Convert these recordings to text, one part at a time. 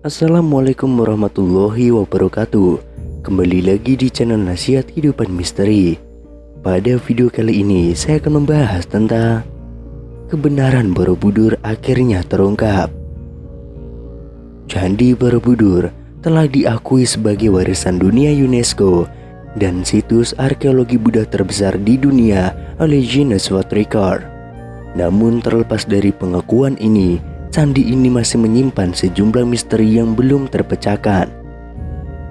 Assalamualaikum warahmatullahi wabarakatuh. Kembali lagi di channel Nasihat Kehidupan Misteri. Pada video kali ini saya akan membahas tentang kebenaran Borobudur akhirnya terungkap. Candi Borobudur telah diakui sebagai warisan dunia UNESCO dan situs arkeologi Buddha terbesar di dunia oleh Guinness World Record. Namun terlepas dari pengakuan ini, candi ini masih menyimpan sejumlah misteri yang belum terpecahkan.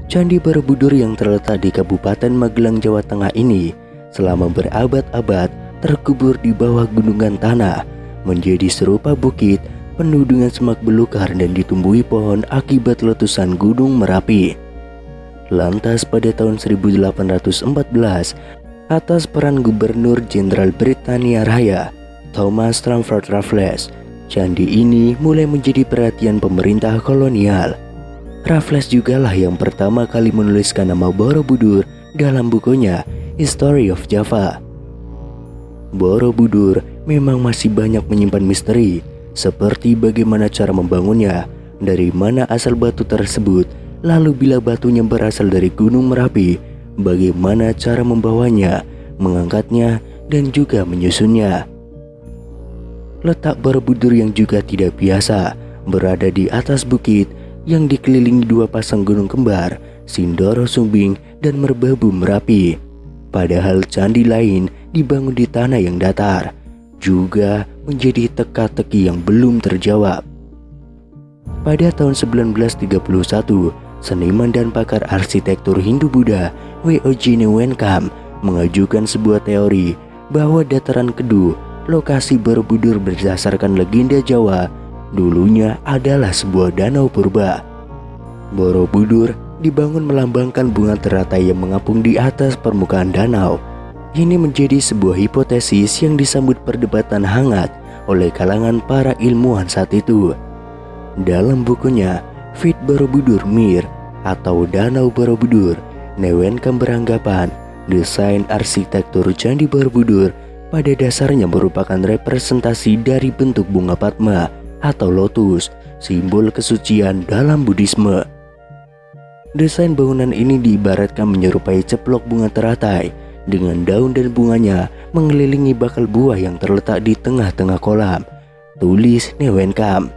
Candi Borobudur yang terletak di Kabupaten Magelang, Jawa Tengah ini selama berabad-abad terkubur di bawah gunungan tanah, menjadi serupa bukit penuh dengan semak belukar dan ditumbuhi pohon akibat letusan Gunung Merapi. Lantas pada tahun 1814, atas peran Gubernur Jenderal Britania Raya, Thomas Stamford Raffles, candi ini mulai menjadi perhatian pemerintah kolonial. Raffles jugalah yang pertama kali menuliskan nama Borobudur dalam bukunya History of Java. Borobudur memang masih banyak menyimpan misteri, seperti bagaimana cara membangunnya, dari mana asal batu tersebut, lalu bila batunya berasal dari Gunung Merapi, bagaimana cara membawanya, mengangkatnya, dan juga menyusunnya. Letak Borobudur yang juga tidak biasa berada di atas bukit yang dikelilingi dua pasang gunung kembar, Sindoro Sumbing dan Merbabu Merapi. Padahal candi lain dibangun di tanah yang datar, juga menjadi teka-teki yang belum terjawab. Pada tahun 1931, seniman dan pakar arsitektur Hindu-Buddha W.O.G. Newenkam mengajukan sebuah teori bahwa dataran Kedu, lokasi Borobudur berdasarkan legenda Jawa, dulunya adalah sebuah danau purba. Borobudur dibangun melambangkan bunga teratai yang mengapung di atas permukaan danau. Ini menjadi sebuah hipotesis yang disambut perdebatan hangat oleh kalangan para ilmuwan saat itu. Dalam bukunya Fit Borobudur Mir atau Danau Borobudur, Newenkam beranggapan desain arsitektur Candi Borobudur pada dasarnya merupakan representasi dari bentuk bunga Padma atau lotus, simbol kesucian dalam Buddhisme. Desain bangunan ini diibaratkan menyerupai ceplok bunga teratai dengan daun dan bunganya mengelilingi bakal buah yang terletak di tengah-tengah kolam, tulis Newenkam.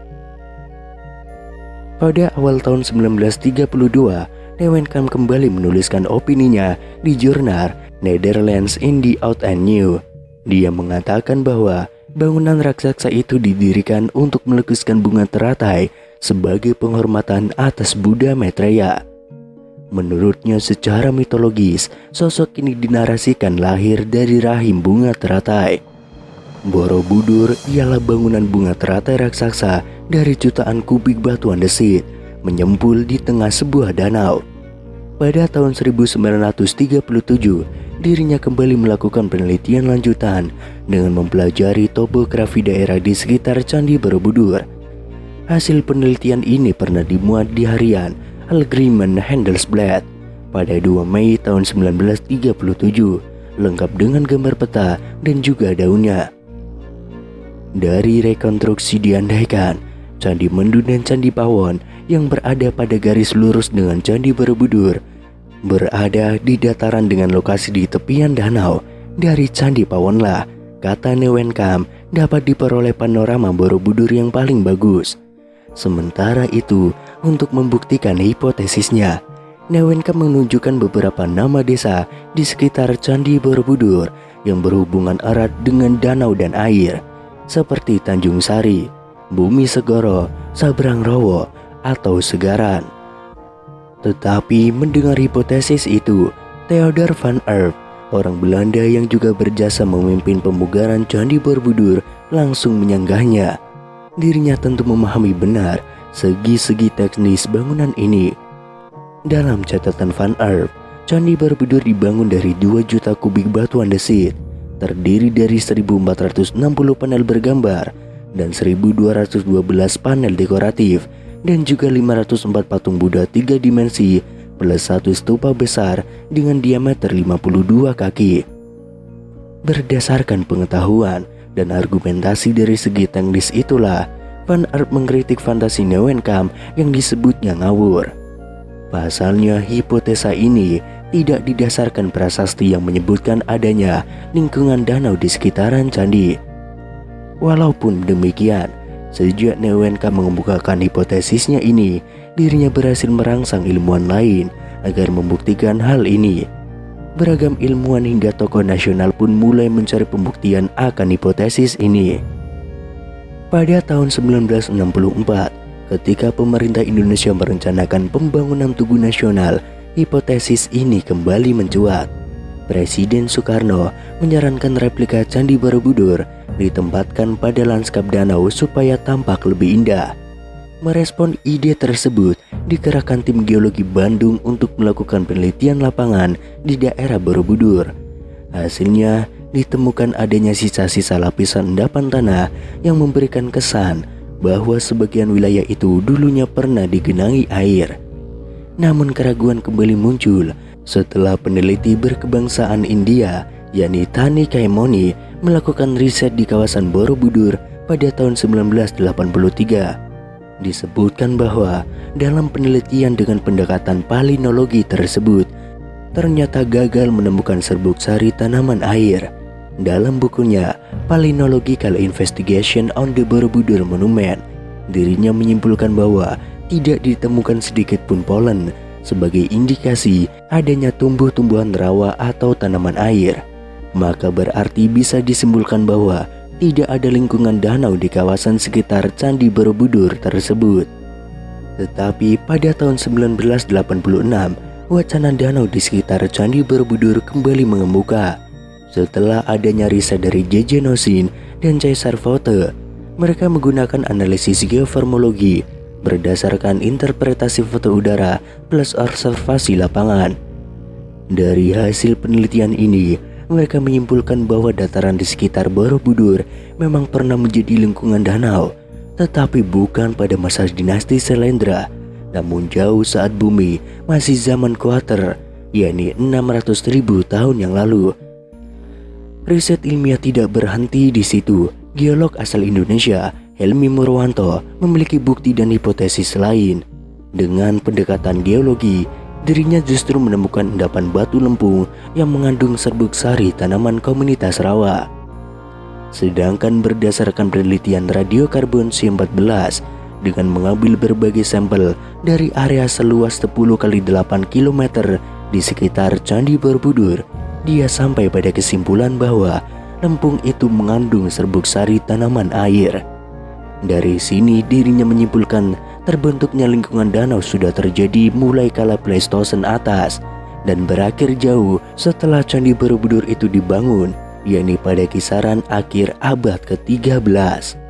Pada awal tahun 1932, Newenkam kembali menuliskan opininya di jurnal Netherlands in the Oud and New. Dia mengatakan bahwa bangunan raksasa itu didirikan untuk melukiskan bunga teratai sebagai penghormatan atas Buddha Maitreya. Menurutnya secara mitologis, sosok ini dinarasikan lahir dari rahim bunga teratai. Borobudur ialah bangunan bunga teratai raksasa dari jutaan kubik batu andesit menyempul di tengah sebuah danau. Pada tahun 1937, dirinya kembali melakukan penelitian lanjutan dengan mempelajari topografi daerah di sekitar Candi Borobudur. Hasil penelitian ini pernah dimuat di harian Algemeen Handelsblad pada 2 Mei tahun 1937, lengkap dengan gambar peta dan juga daunnya. Dari rekonstruksi diandaikan, Candi Mendu dan Candi Pawon yang berada pada garis lurus dengan Candi Borobudur berada di dataran dengan lokasi di tepian danau. Dari Candi Pawonlah, kata Newenkam, dapat diperoleh panorama Borobudur yang paling bagus. Sementara itu, untuk membuktikan hipotesisnya, Newenkam menunjukkan beberapa nama desa di sekitar Candi Borobudur yang berhubungan erat dengan danau dan air, seperti Tanjung Sari, Bumi Segoro, Sabrang Rowo, atau Segaran. Tetapi mendengar hipotesis itu, Theodor van Erp, orang Belanda yang juga berjasa memimpin pemugaran Candi Borobudur, langsung menyanggahnya. Dirinya tentu memahami benar segi-segi teknis bangunan ini. Dalam catatan van Erp, Candi Borobudur dibangun dari 2 juta kubik batu andesit, terdiri dari 1460 panel bergambar dan 1212 panel dekoratif, dan juga 504 patung Buddha 3 dimensi plus 1 stupa besar dengan diameter 52 kaki. Berdasarkan pengetahuan dan argumentasi dari segi teknis itulah, Van Earp mengkritik fantasi Neuwenkamp yang disebutnya ngawur. Pasalnya, hipotesa ini tidak didasarkan prasasti yang menyebutkan adanya lingkungan danau di sekitaran candi. Walaupun demikian, sejak Neuwenkamp mengemukakan hipotesisnya ini, dirinya berhasil merangsang ilmuwan lain agar membuktikan hal ini. Beragam ilmuwan hingga tokoh nasional pun mulai mencari pembuktian akan hipotesis ini. Pada tahun 1964, ketika pemerintah Indonesia merencanakan pembangunan Tugu Nasional, hipotesis ini kembali mencuat. Presiden Soekarno menyarankan replika Candi Borobudur ditempatkan pada lanskap danau supaya tampak lebih indah. Merespon ide tersebut, dikerahkan tim geologi Bandung untuk melakukan penelitian lapangan di daerah Borobudur. Hasilnya, ditemukan adanya sisa-sisa lapisan endapan tanah yang memberikan kesan bahwa sebagian wilayah itu dulunya pernah digenangi air. Namun keraguan kembali muncul setelah peneliti berkebangsaan India, yakni Thani Kaimoni, melakukan riset di kawasan Borobudur pada tahun 1983. Disebutkan bahwa dalam penelitian dengan pendekatan palinologi tersebut, ternyata gagal menemukan serbuk sari tanaman air. Dalam bukunya Palynological Investigation on the Borobudur Monument, dirinya menyimpulkan bahwa tidak ditemukan sedikit pun polen sebagai indikasi adanya tumbuh-tumbuhan rawa atau tanaman air. Maka berarti bisa disimpulkan bahwa tidak ada lingkungan danau di kawasan sekitar Candi Borobudur tersebut. Tetapi pada tahun 1986, wacana danau di sekitar Candi Borobudur kembali mengemuka. Setelah adanya riset dari J.J. Nosin dan Caesar Fote, mereka menggunakan analisis geoformologi berdasarkan interpretasi foto udara plus observasi lapangan. Dari hasil penelitian ini, mereka menyimpulkan bahwa dataran di sekitar Borobudur memang pernah menjadi lingkungan danau, tetapi bukan pada masa dinasti Syailendra, namun jauh saat bumi masih zaman Quarter, yakni 600.000 tahun yang lalu. Riset ilmiah tidak berhenti di situ. Geolog asal Indonesia, Helmi Murwanto, memiliki bukti dan hipotesis lain. Dengan pendekatan geologi, dirinya justru menemukan endapan batu lempung yang mengandung serbuk sari tanaman komunitas rawa. Sedangkan berdasarkan penelitian radiokarbon C14 dengan mengambil berbagai sampel dari area seluas 10x8 km di sekitar Candi Borobudur, dia sampai pada kesimpulan bahwa lempung itu mengandung serbuk sari tanaman air. Dari sini dirinya menyimpulkan terbentuknya lingkungan danau sudah terjadi mulai kala Pleistosen atas dan berakhir jauh setelah Candi Borobudur itu dibangun, yakni pada kisaran akhir abad ke-13.